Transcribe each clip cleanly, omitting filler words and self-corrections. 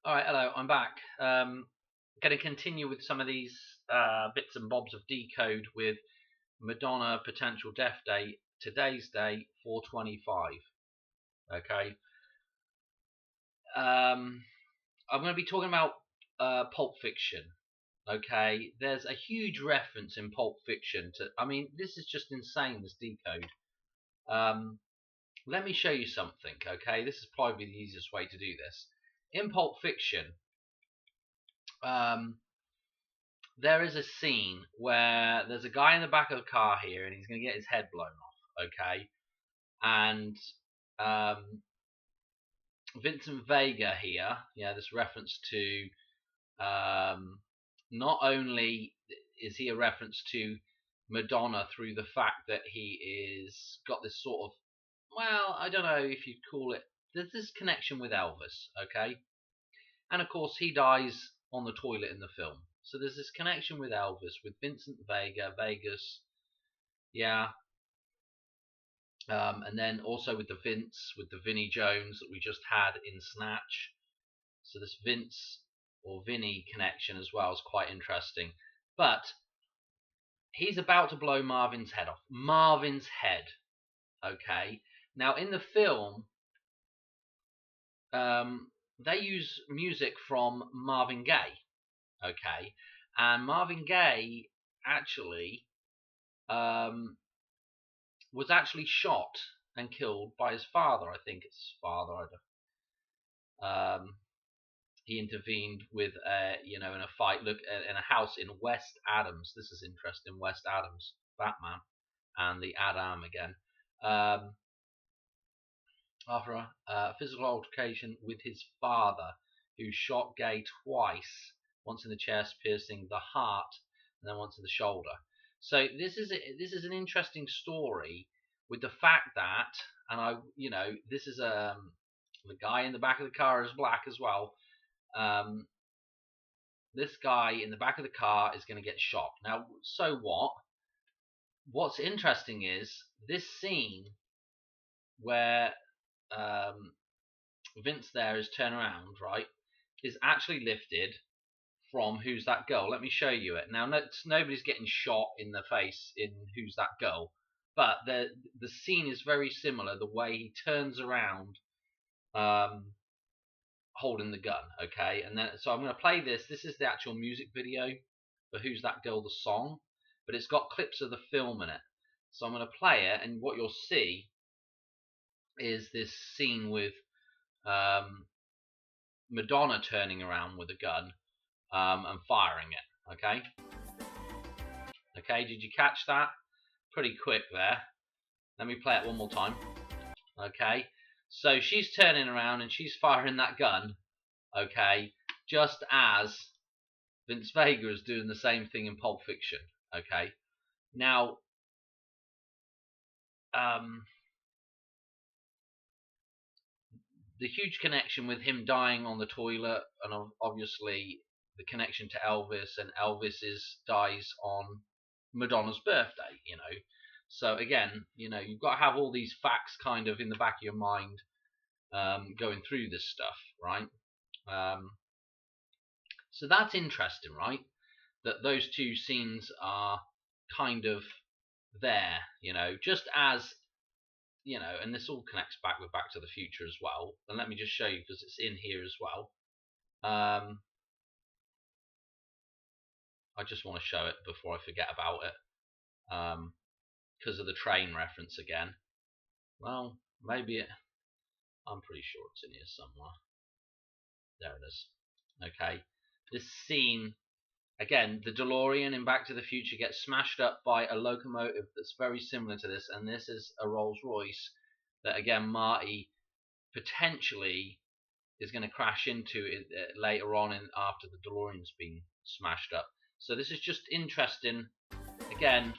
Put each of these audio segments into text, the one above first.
Alright, hello, I'm back. Going to continue with some of these bits and bobs of Decode with Madonna potential death date. Today's date, 4/25. Okay. I'm going to be talking about Pulp Fiction. Okay. There's a huge reference in Pulp Fiction to. I mean, this is just insane. This Decode. Um, Let me show you something. Okay. This is probably the easiest way to do this. In Pulp Fiction. Um, there is a scene where there's a guy in the back of the car here, and he's going to get his head blown off. Okay, and um, Vincent Vega here, yeah, this reference to not only is he a reference to Madonna through the fact that he is got this sort of, well, I don't know if you'd call it, there's this connection with Elvis, okay, and of course he dies on the toilet in the film. So there's this connection with Elvis, with Vincent Vega, Vegas, yeah, and then also with the Vinnie Jones that we just had in Snatch. So this Vince or Vinny connection as well is quite interesting. But he's about to blow Marvin's head off. Marvin's head. Okay. Now in the film, they use music from Marvin Gaye. Okay, and Marvin Gaye actually um, was actually shot and killed by his father. I think it's his father. He intervened with in a fight. Look, in a house in West Adams. This is interesting. West Adams, Batman, and the Adam again. After a physical altercation with his father, who shot Gay twice, once in the chest, piercing the heart, and then once in the shoulder. So this is an interesting story with the fact that, and this is the guy in the back of the car is black as well. This guy in the back of the car is going to get shot. Now, so what? What's interesting is this scene where Vince there is turned around, right, is actually lifted from Who's That Girl. Let me show you it. Now, nobody's getting shot in the face in Who's That Girl, but the scene is very similar. The way he turns around, holding the gun. Okay, and then so I'm going to play this. This is the actual music video for Who's That Girl, the song, but it's got clips of the film in it. So I'm going to play it, and what you'll see is this scene with Madonna turning around with a gun and firing it. Okay. Okay, did you catch that? Pretty quick there. Let me play it one more time. Okay, so she's turning around and she's firing that gun. Okay, just as Vince Vega is doing the same thing in Pulp Fiction. Okay, now the huge connection with him dying on the toilet, and obviously the connection to Elvis, and Elvis dies on Madonna's birthday. So again, you've got to have all these facts kind of in the back of your mind going through this stuff, right? So that's interesting, right? That those two scenes are kind of there, just as and this all connects back with Back to the Future as well. And let me just show you because it's in here as well. I just want to show it before I forget about it because of the train reference again. Well, maybe I'm pretty sure it's in here somewhere. There it is. Okay, this scene again, the DeLorean in Back to the Future gets smashed up by a locomotive that's very similar to this, and this is a Rolls Royce that again Marty potentially is going to crash into it later on after the DeLorean's been smashed up. So this is just interesting. Again,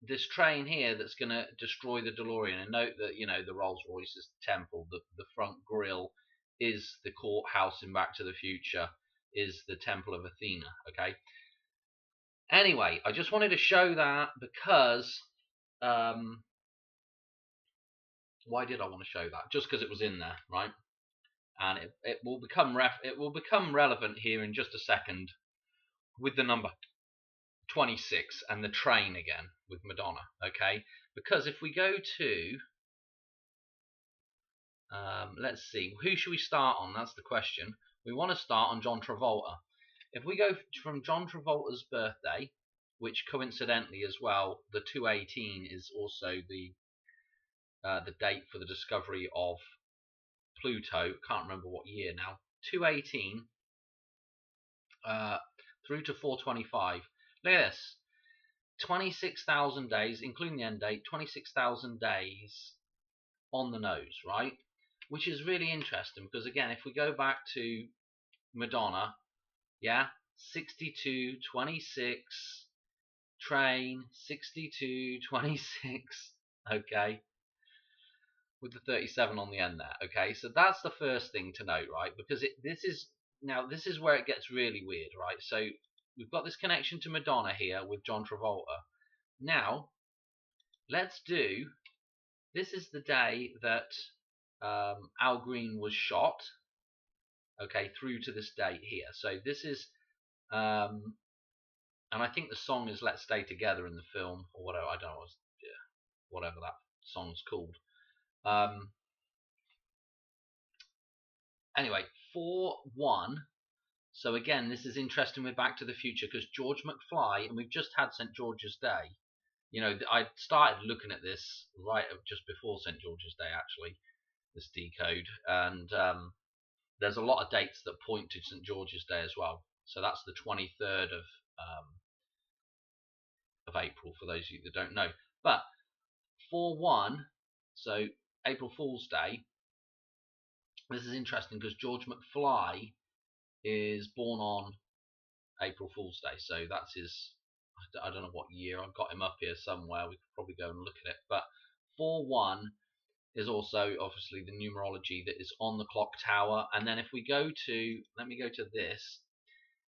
this train here that's going to destroy the DeLorean. And note that the Rolls Royce's temple, the front grille is the courthouse in Back to the Future, is the Temple of Athena. Okay. Anyway, I just wanted to show that because Why did I want to show that? Just because it was in there, right? And it will become relevant here in just a second with the number 26 and the train again with Madonna. Okay, because if we go to let's see, who should we start on? That's the question. We want to start on John Travolta. If we go from John Travolta's birthday, which coincidentally as well, the 218 is also the date for the discovery of Pluto. Can't remember what year now. 218 through to 425. Look at this. 26,000 days, including the end date. 26,000 days on the nose, right? Which is really interesting because again, if we go back to Madonna, yeah, 62, 26, train, 62, 26, okay, with the 37 on the end there, okay. So that's the first thing to note, right? Because this is where it gets really weird, right? So we've got this connection to Madonna here with John Travolta. Now, let's do. This is the day that Al Green was shot. Okay, through to this date here. So this is, and I think the song is "Let's Stay Together" in the film, or whatever. I don't know, whatever that song's called. Anyway, 4-1. So again, this is interesting with Back to the Future because George McFly, and we've just had St. George's Day. You know, I started looking at this right just before St. George's Day, actually, this Decode, and there's a lot of dates that point to St. George's Day as well. So that's the 23rd of April, for those of you that don't know. But 4-1, so April Fool's Day. This is interesting because George McFly is born on April Fool's Day, so that's his. I don't know what year. I've got him up here somewhere. We could probably go and look at it. But 4-1 is also obviously the numerology that is on the clock tower. And then if we go to, let me go to this,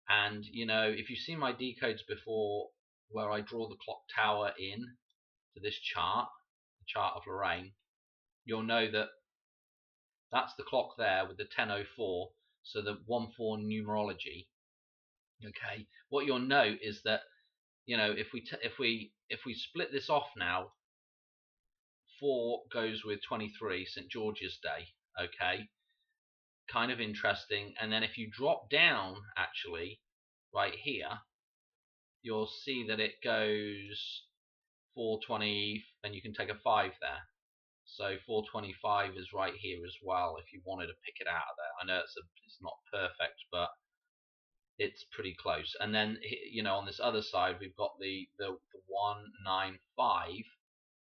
and you know, if you've seen my decodes before, where I draw the clock tower in to this chart, the chart of Lorraine, you'll know that that's the clock there with the 10:04. So the 1-4 numerology. Okay, what you'll note is that, you know, if we split this off now, 4 goes with 23, St. George's Day. Okay, kind of interesting. And then if you drop down, actually, right here, you'll see that it goes 420, and you can take a 5 there. So 425 is right here as well if you wanted to pick it out of there. I know it's not perfect, but it's pretty close. And then, you know, on this other side, we've got the 195,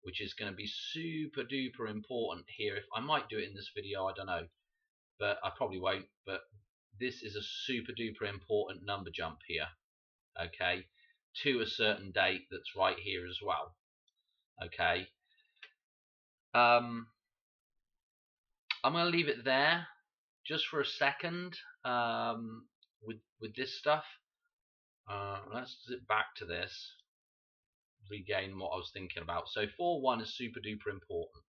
which is going to be super duper important here. If I might do it in this video, I don't know, but I probably won't. But this is a super duper important number jump here, okay, to a certain date that's right here as well. Okay, I'm going to leave it there just for a second with this stuff. Let's zip back to this, regain what I was thinking about. So 4-1 is super duper important.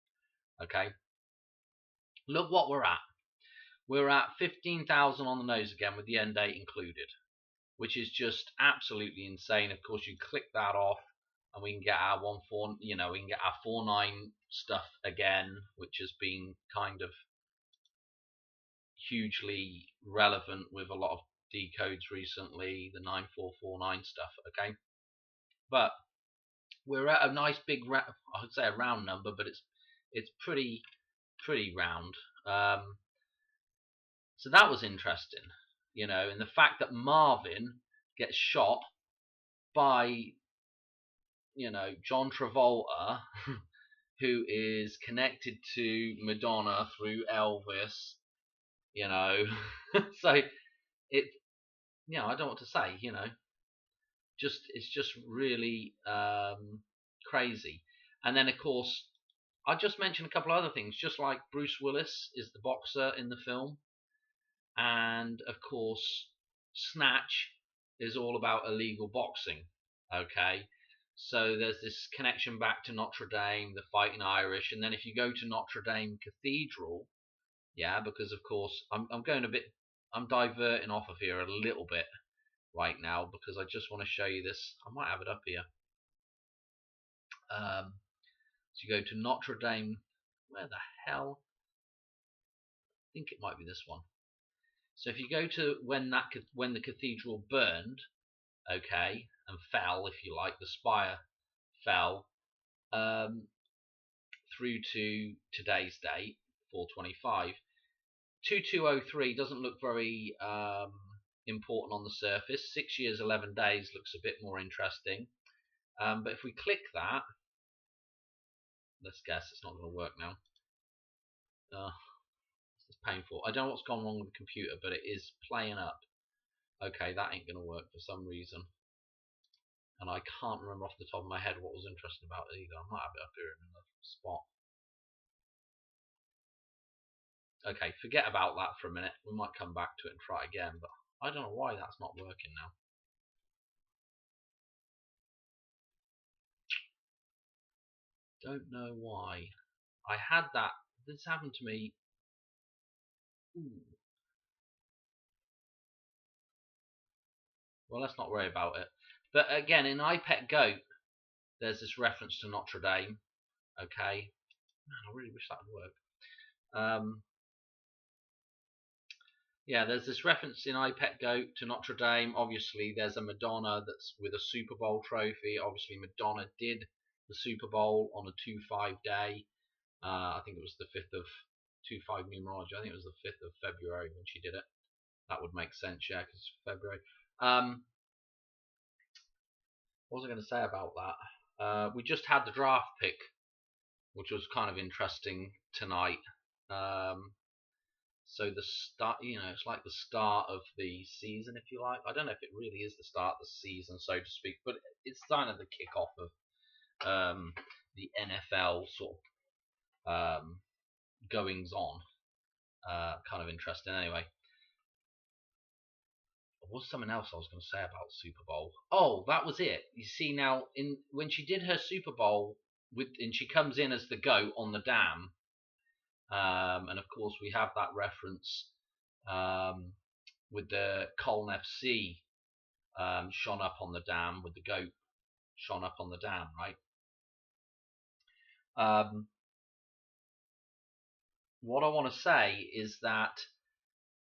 Okay, look what we're at. We're at 15,000 on the nose again with the end date included, which is just absolutely insane. Of course, you click that off, and we can get our 1-4. You know, we can get our 4-9 stuff again, which has been kind of hugely relevant with a lot of decodes recently, the 9449 stuff. Okay, but we're at a nice big, I would say a round number, but it's pretty round. So that was interesting, you know, and the fact that Marvin gets shot by, you know, John Travolta, who is connected to Madonna through Elvis, you know. So it, you know, I don't know what to say, you know. It's just really crazy. And then of course, I just mentioned a couple of other things, just like Bruce Willis is the boxer in the film, and of course Snatch is all about illegal boxing. Okay, So there's this connection back to Notre Dame, the Fighting Irish, and then if you go to Notre Dame Cathedral, yeah, because of course I'm going a bit, I'm diverting off of here a little bit right now because I just want to show you this. I might have it up here. So you go to Notre Dame. Where the hell? I think it might be this one. So if you go to when the cathedral burned, okay, and fell, if you like, the spire fell, through to today's date, 425. 2203 doesn't look very important on the surface. 6 years, 11 days looks a bit more interesting. But if we click that, let's guess it's not going to work now. It's painful. I don't know what's gone wrong with the computer, but it is playing up. Okay, that ain't going to work for some reason. And I can't remember off the top of my head what was interesting about it either. I might have it up here in another spot. Okay, forget about that for a minute. We might come back to it and try again, but I don't know why that's not working now. Don't know why. I had that. This happened to me. Ooh. Well, let's not worry about it. But again, in iPet Goat, there's this reference to Notre Dame. Okay. Man, I really wish that would work. Yeah, there's this reference in iPet Goat to Notre Dame. Obviously, there's a Madonna that's with a Super Bowl trophy. Obviously, Madonna did the Super Bowl on a 2/5 day. I think it was the 5th of 2/5 numerology. I think it was the 5th of February when she did it. That would make sense, yeah, because it's February. What was I going to say about that? We just had the draft pick, which was kind of interesting tonight. So the start, it's like the start of the season, if you like. I don't know if it really is the start of the season, so to speak, but it's kind of the kickoff of the NFL sort of goings on. Kind of interesting. Anyway, there was something else I was going to say about Super Bowl. Oh, that was it. You see now, when she did her Super Bowl and she comes in as the goat on the dam. And of course, we have that reference with the Colne FC shone up on the dam, with the goat shone up on the dam, right? What I want to say is that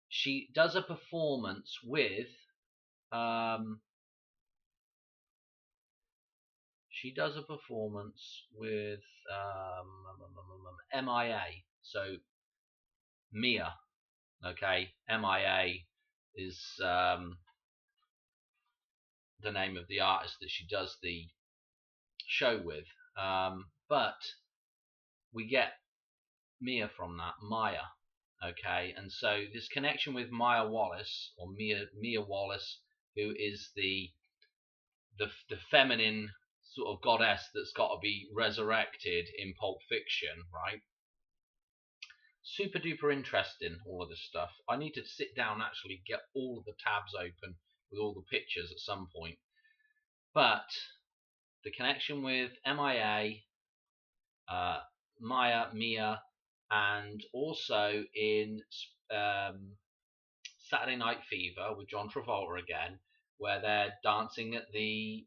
she does a performance with MIA. So Mia, okay, MIA is the name of the artist that she does the show with, but we get Mia from that, Maya, okay, and so this connection with Maya Wallace, or Mia Wallace, who is the feminine sort of goddess that's got to be resurrected in Pulp Fiction, right? Super duper interesting, all of this stuff. I need to sit down and actually get all of the tabs open with all the pictures at some point. But the connection with MIA, Mia, and also in Saturday Night Fever with John Travolta again, where they're dancing at the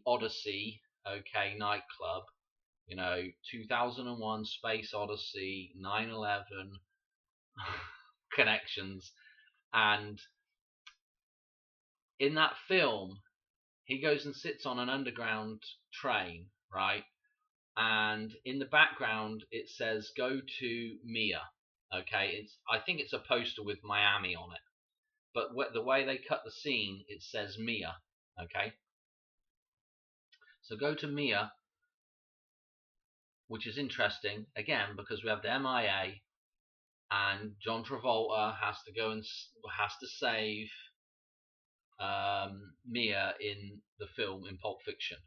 Odyssey, okay, nightclub. 2001 Space Odyssey, 9/11 connections, and in that film, he goes and sits on an underground train, right? And in the background, it says "Go to Mia." Okay, I think it's a poster with Miami on it, but the way they cut the scene, it says Mia. Okay, so go to Mia, which is interesting again because we have the MIA, and John Travolta has to go and has to save Mia in the film in Pulp Fiction.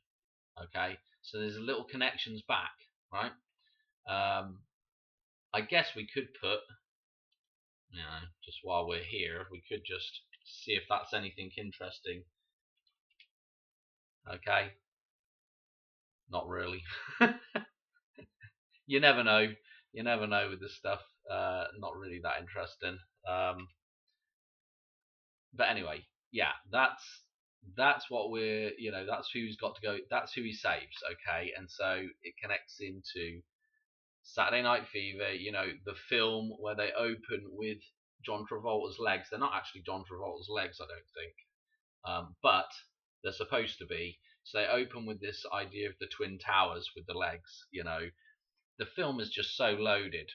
Okay, so there's little connections back, right? I guess we could put, just while we're here, we could just see if that's anything interesting. Okay, Not really. You never know. You never know with this stuff. Not really that interesting. But anyway, yeah, that's what we're, that's who's got to go. That's who he saves. Okay, and so it connects into Saturday Night Fever. The film where they open with John Travolta's legs. They're not actually John Travolta's legs, I don't think, but they're supposed to be. So they open with this idea of the Twin Towers with the legs. The film is just so loaded,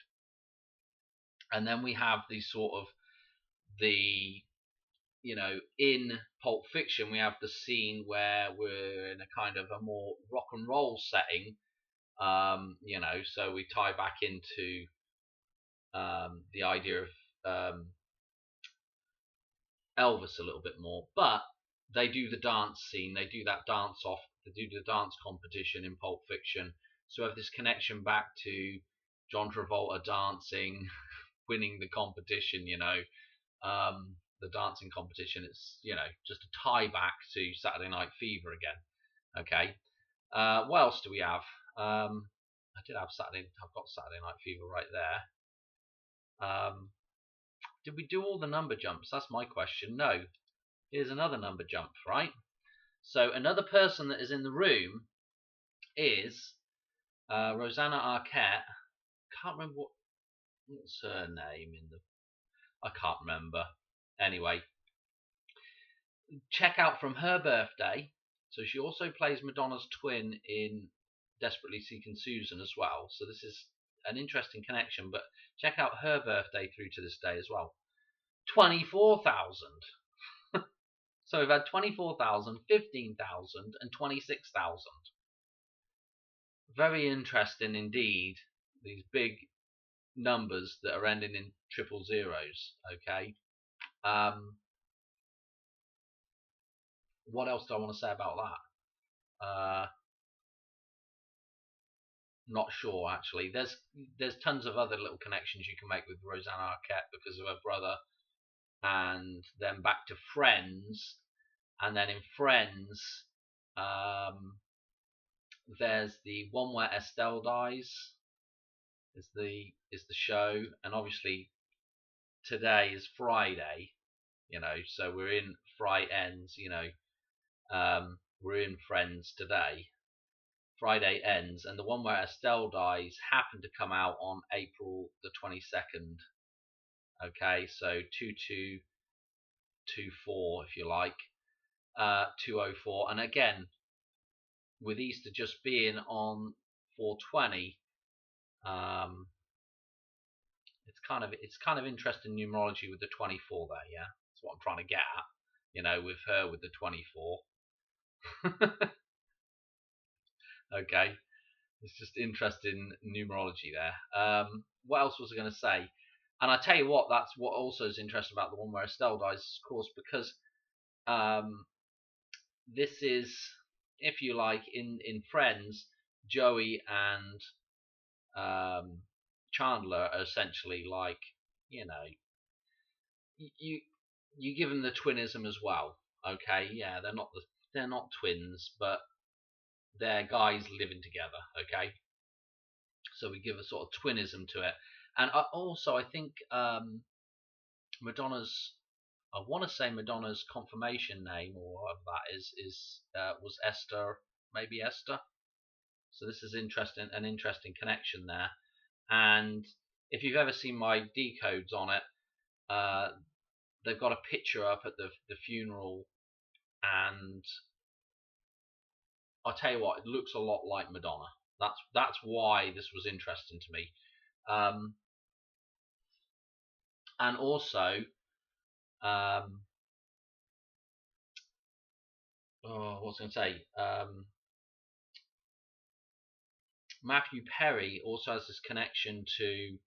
and then we have these sort of the in Pulp Fiction, we have the scene where we're in a kind of a more rock and roll setting. So we tie back into the idea of Elvis a little bit more, but they do the dance scene, they do that dance off, they do the dance competition in Pulp Fiction. So we have this connection back to John Travolta dancing, winning the competition. The dancing competition. It's just a tie back to Saturday Night Fever again. Okay. What else do we have? I did have Saturday. I've got Saturday Night Fever right there. Did we do all the number jumps? That's my question. No. Here's another number jump, right? So another person that is in the room is Rosanna Arquette. Can't remember what's her name in the. I can't remember. Anyway, check out from her birthday. So she also plays Madonna's twin in Desperately Seeking Susan as well. So this is an interesting connection. But check out her birthday through to this day as well. 24,000. So we've had 24,000, 15,000, and 26,000. Very interesting indeed. These big numbers that are ending in triple zeros. Okay. What else do I want to say about that? Not sure actually. There's tons of other little connections you can make with Rosanna Arquette because of her brother, and then back to Friends, and then in Friends, there's the one where Estelle dies. Is the show, and obviously today is Friday. So we're in Fry Ends. We're in Friends today. Friday ends, and the one where Estelle dies happened to come out on April the 22nd. Okay, so 2224, if you like, 204, and again, with Easter just being on 420, it's kind of interesting numerology with the 24 there. Yeah, that's what I'm trying to get at. With her with the 24. Okay. It's just interesting numerology there. What else was I going to say? And I tell you what, that's what also is interesting about the one where Estelle dies, of course, because this is, if you like, in Friends, Joey and Chandler are essentially like, you give them the twinism as well. Okay, yeah, they're not twins, but they're guys living together. Okay. So we give a sort of twinism to it, and also I think Madonna's. I want to say Madonna's confirmation name or of that was Esther, maybe Esther. So this is an interesting connection there. And if you've ever seen my decodes on it, they've got a picture up at the funeral, and I'll tell you what, it looks a lot like Madonna. That's why this was interesting to me. And also, what was I going to say? Matthew Perry also has this connection to.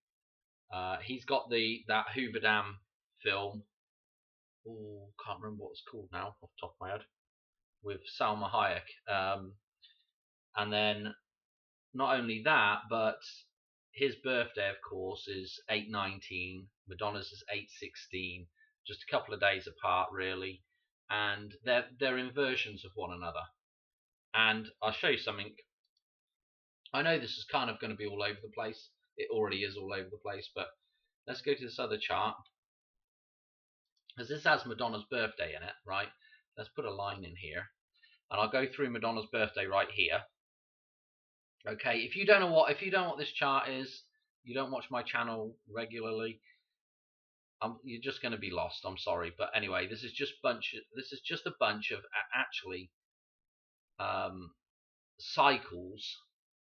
He's got that Hoover Dam film. Oh, can't remember what it's called now off the top of my head. With Salma Hayek. And then not only that, but his birthday, of course, is 8/19. Madonna's is 8/16. Just a couple of days apart, really. And they're inversions of one another. And I'll show you something I know this is kind of going to be all over the place. It already is all over the place, but let's go to this other chart, because this has Madonna's birthday in it, right? Let's put a line in here, and I'll go through Madonna's birthday right here. Okay, if you don't know what this chart is, you don't watch my channel regularly, you're just going to be lost. I'm sorry, but anyway, this is just a bunch of actually cycles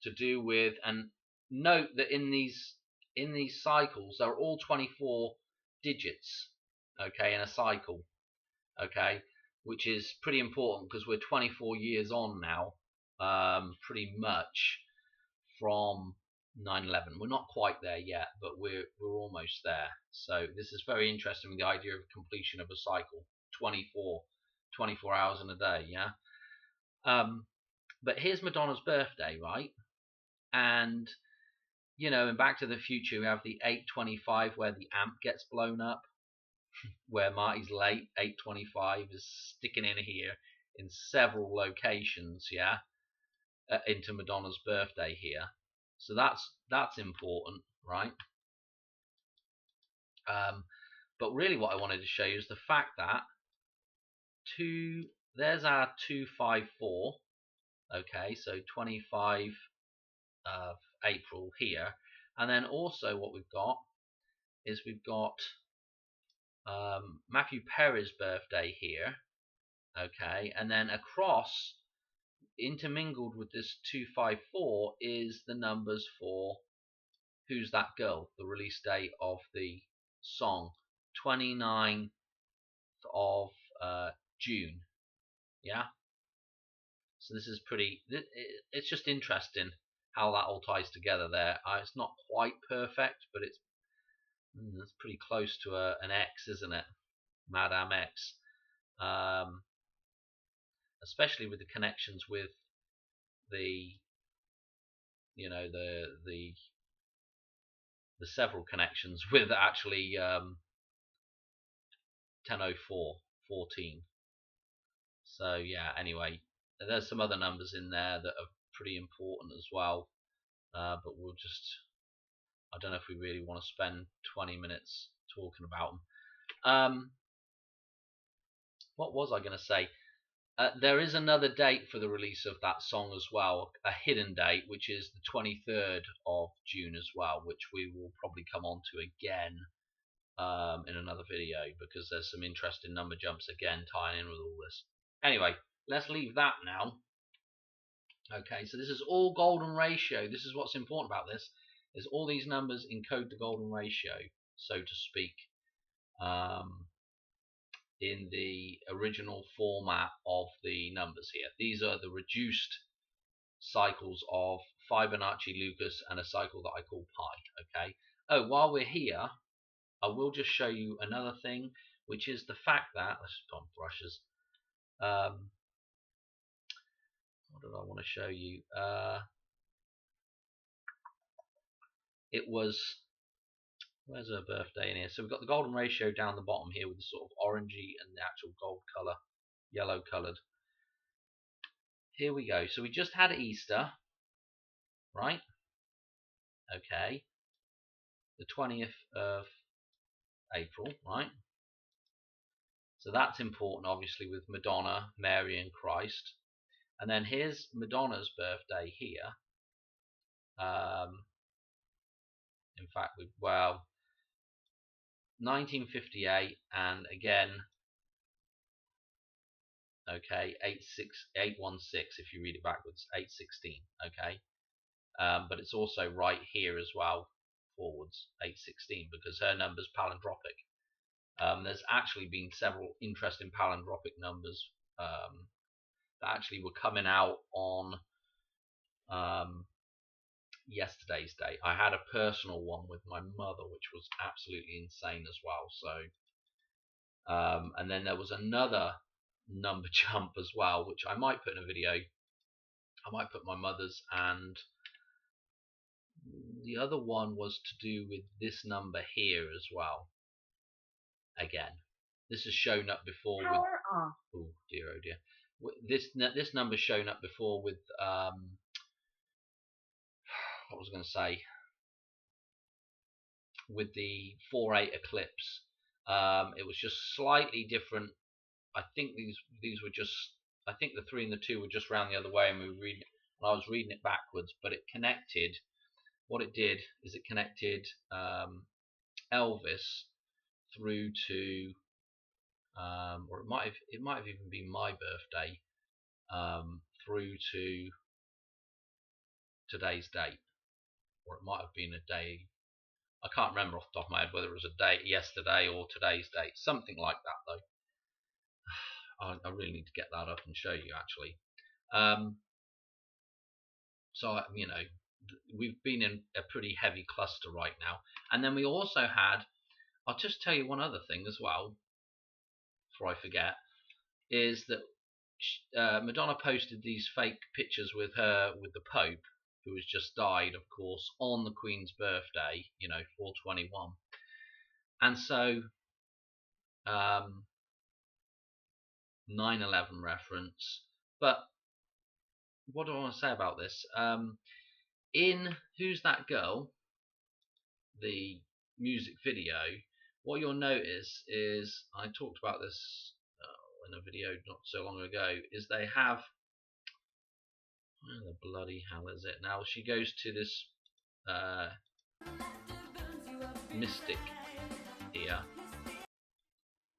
to do with, and note that in these cycles they're all 24 digits, okay, in a cycle, okay, which is pretty important because we're 24 years on now, pretty much from 9/11. We're not quite there yet, but we're almost there. So this is very interesting with the idea of completion of a cycle, 24 hours in a day, yeah. But here's Madonna's birthday, right? And in Back to the Future, we have the 8:25 where the amp gets blown up, where Marty's late. 8:25 is sticking in here in several locations, yeah, into Madonna's birthday here. So that's important, right? But really, what I wanted to show you is the fact that there's our 254. Okay, so 25 of April here, and then also what we've got is Matthew Perry's birthday here, okay, and then across, intermingled with this 254, is the numbers for Who's That Girl, the release date of the song, 29th of June, yeah. So this is it's just interesting how that all ties together there. It's not quite perfect, but it's pretty close to an X, isn't it? Madame X. Especially with the connections with the the several connections with actually 100414. So yeah, anyway, there's some other numbers in there that are pretty important as well, but I don't know if we really want to spend 20 minutes talking about them. What was I going to say? There is another date for the release of that song as well, a hidden date, which is the 23rd of June as well, which we will probably come on to again in another video, because there's some interesting number jumps again tying in with all this. Anyway, let's leave that now. Okay, so this is all golden ratio. This is what's important about this, is all these numbers encode the golden ratio, so to speak, in the original format of the numbers here. These are the reduced cycles of Fibonacci, Lucas, and a cycle that I call pi. Okay. Oh, while we're here, I will just show you another thing, which is the fact that, let's just put on brushes. What did I want to show you? It was, where's her birthday in here? So we've got the golden ratio down the bottom here with the sort of orangey and the actual gold color, yellow colored. Here we go. So we just had Easter, right? Okay. The 20th of April, right? So that's important, obviously, with Madonna, Mary, and Christ. And then here's Madonna's birthday here. In fact, 1958, and again, okay, 816 if you read it backwards, 816, okay. But it's also right here as well, forwards, 816, because her number's palindropic. There's actually been several interesting palindropic numbers that actually were coming out on yesterday's date. I had a personal one with my mother, which was absolutely insane as well. So, and then there was another number jump as well, which I might put in a video. I might put my mother's, and the other one was to do with this number here as well. Again, this has shown up before. Power off. Oh dear, oh dear. This number's shown up before with what was I going to say? With the 4/8 eclipse, it was just slightly different. I think these were just. I think the 3 and the 2 were just round the other way, and I was reading it backwards. But it connected. What it did is it connected Elvis through to, or it might have even been my birthday, through to today's date, or it might have been a day. I can't remember off the top of my head whether it was a date yesterday or today's date, something like that though. I really need to get that up and show you actually. So you know, we've been in a pretty heavy cluster right now, and then we also had. I'll just tell you one other thing as well, before I forget, is that Madonna posted these fake pictures with the Pope, who has just died, of course, on the Queen's birthday, 4/21, and so 9/11 reference. But what do I want to say about this? In Who's That Girl, the music video, what you'll notice is, I talked about this in a video not so long ago, is they have, where the bloody hell is it now? She goes to this mystic here,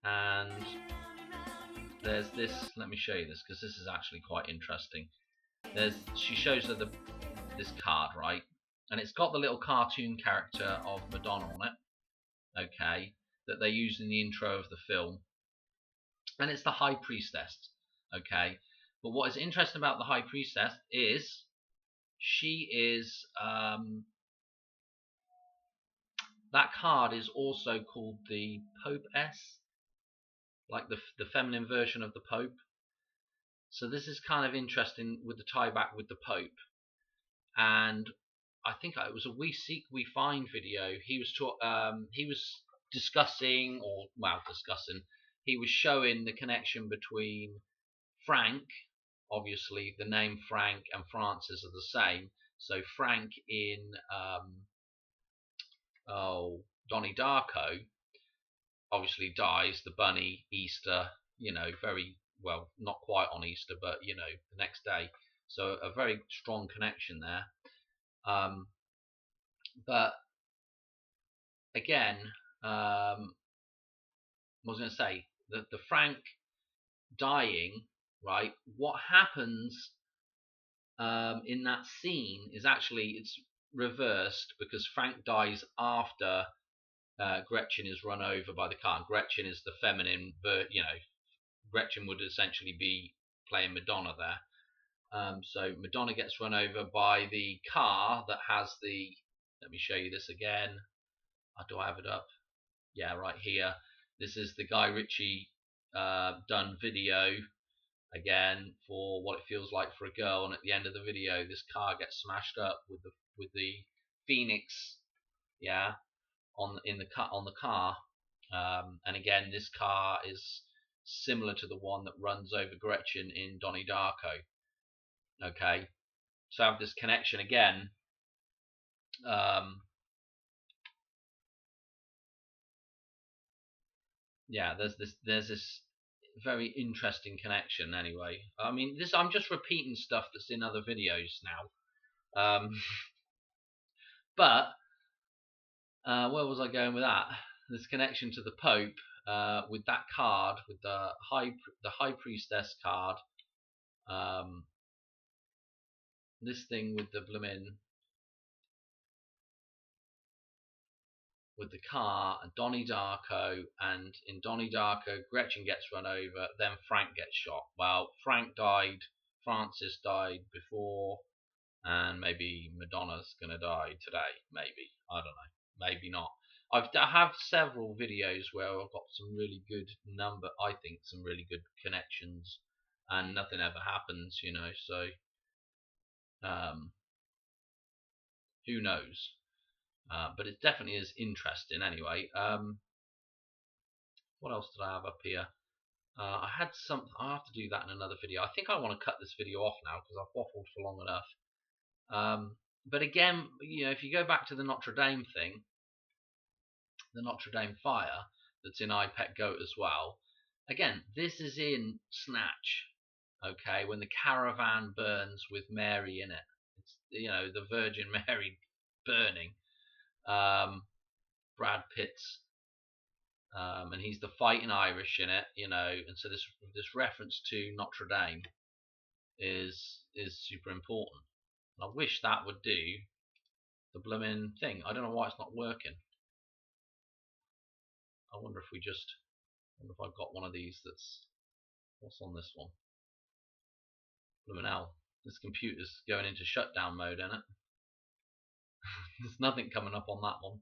and there's this. Let me show you this because this is actually quite interesting. She shows her this card, right, and it's got the little cartoon character of Madonna on it, okay, that they use in the intro of the film, and it's the High Priestess, okay. But what is interesting about the High Priestess is she is that card is also called the Pope S, like the feminine version of the Pope. So this is kind of interesting with the tie back with the Pope. And I think it was a We Seek We Find video. He was discussing, he was showing the connection between Frank, obviously the name Frank and Francis are the same. So Frank in Donnie Darko obviously dies, the bunny, Easter, very well, not quite on Easter, but the next day. So a very strong connection there. But again, what was I going to say? The Frank dying, right? What happens in that scene is actually it's reversed, because Frank dies after Gretchen is run over by the car. And Gretchen is the feminine, Gretchen would essentially be playing Madonna there. So Madonna gets run over by the car that has the. Let me show you this again. Do I have it up? Yeah, right here. This is the Guy Ritchie done video again for What It Feels Like for a Girl, and at the end of the video, this car gets smashed up with the Phoenix, yeah, on the car. And again, this car is similar to the one that runs over Gretchen in Donnie Darko. Okay, so I have this connection again. Yeah, there's this very interesting connection. Anyway, I mean, I'm just repeating stuff that's in other videos now. But where was I going with that? This connection to the Pope, with that card, with the High Priestess card. This thing with the blooming, with the car, and Donnie Darko, and in Donnie Darko, Gretchen gets run over, then Frank gets shot. Well, Frank died, Francis died before, and maybe Madonna's gonna die today. Maybe, I don't know. Maybe not. I have several videos where I've got some really good I think some really good connections, and nothing ever happens, So who knows? But it definitely is interesting anyway. What else did I have up here? I had some. I have to do that in another video. I think I want to cut this video off now because I've waffled for long enough. But again, you know, if you go back to the Notre Dame thing, the Notre Dame fire that's in I Pet Goat as well. Again, this is in Snatch. Okay, when the caravan burns with Mary in it, it's, you know, the Virgin Mary burning. Brad Pitt's, and he's the fighting Irish in it, you know, and so this reference to Notre Dame is super important. And I wish that would do the blooming thing. I don't know why it's not working. I wonder if I've got one of these that's, what's on this one? Blooming hell, this computer's going into shutdown mode, isn't it? There's nothing coming up on that one.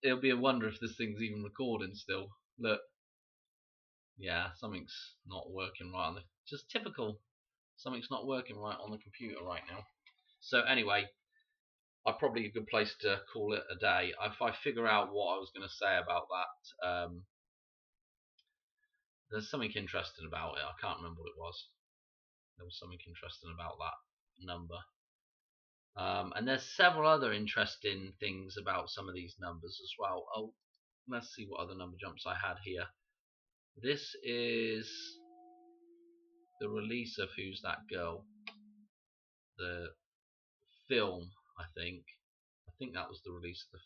It'll be a wonder if this thing's even recording still. Look, yeah, something's not working right on the, just typical. Something's not working right on the computer right now. So anyway, probably a good place to call it a day. If I figure out what I was going to say about that, there's something interesting about it. I can't remember what it was. There was something interesting about that number. And there's several other interesting things about some of these numbers as well. Oh, let's see what other number jumps I had here. This is the release of Who's That Girl? The film, I think. I think that was the release of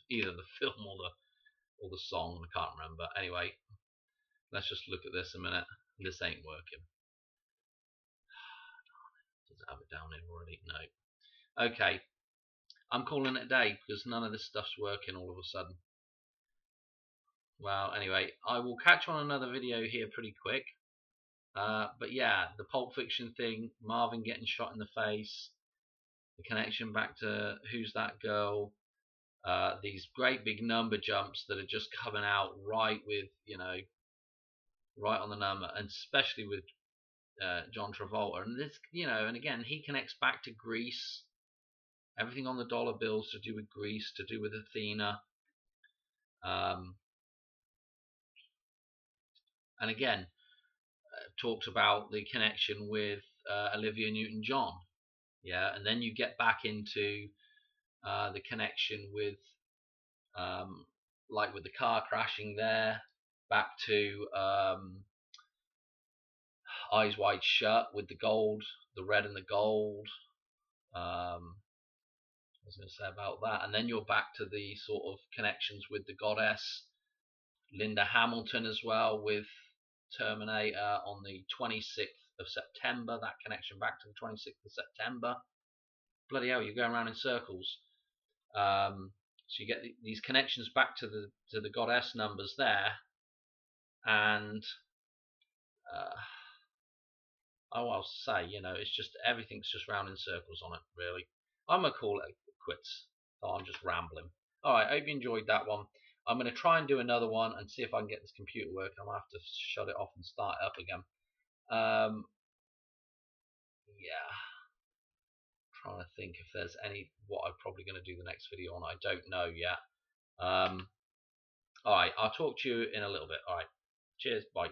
either the film or the song. I can't remember. Anyway, let's just look at this a minute. This ain't working. Does it have it down here already? No. Okay, I'm calling it a day because none of this stuff's working all of a sudden. Well, anyway, I will catch you on another video here pretty quick. But yeah, the Pulp Fiction thing, Marvin getting shot in the face, the connection back to Who's That Girl, these great big number jumps that are just coming out right with, you know, right on the number, and especially with John Travolta. And this, you know, and again, he connects back to Greece. Everything on the dollar bills to do with Greece, to do with Athena. And again, talks about the connection with Olivia Newton-John. Yeah, and then you get back into the connection with, like with the car crashing there, back to Eyes Wide Shut with the gold, the red and the gold. I was going to say about that, and then you're back to the sort of connections with the goddess Linda Hamilton as well, with Terminator on the 26th of September. That connection back to the 26th of September. Bloody hell, you're going around in circles. So you get these connections back to the goddess numbers there, and I'll say, you know, it's just everything's just round in circles on it, really. I'm gonna call it quits. Oh, I'm just rambling. All right, I hope you enjoyed that one. I'm gonna try and do another one and see if I can get this computer working. I'm gonna have to shut it off and start it up again. Yeah, trying to think if there's what I'm probably going to do the next video on. I don't know yet. All right, I'll talk to you in a little bit. All right, cheers, bye.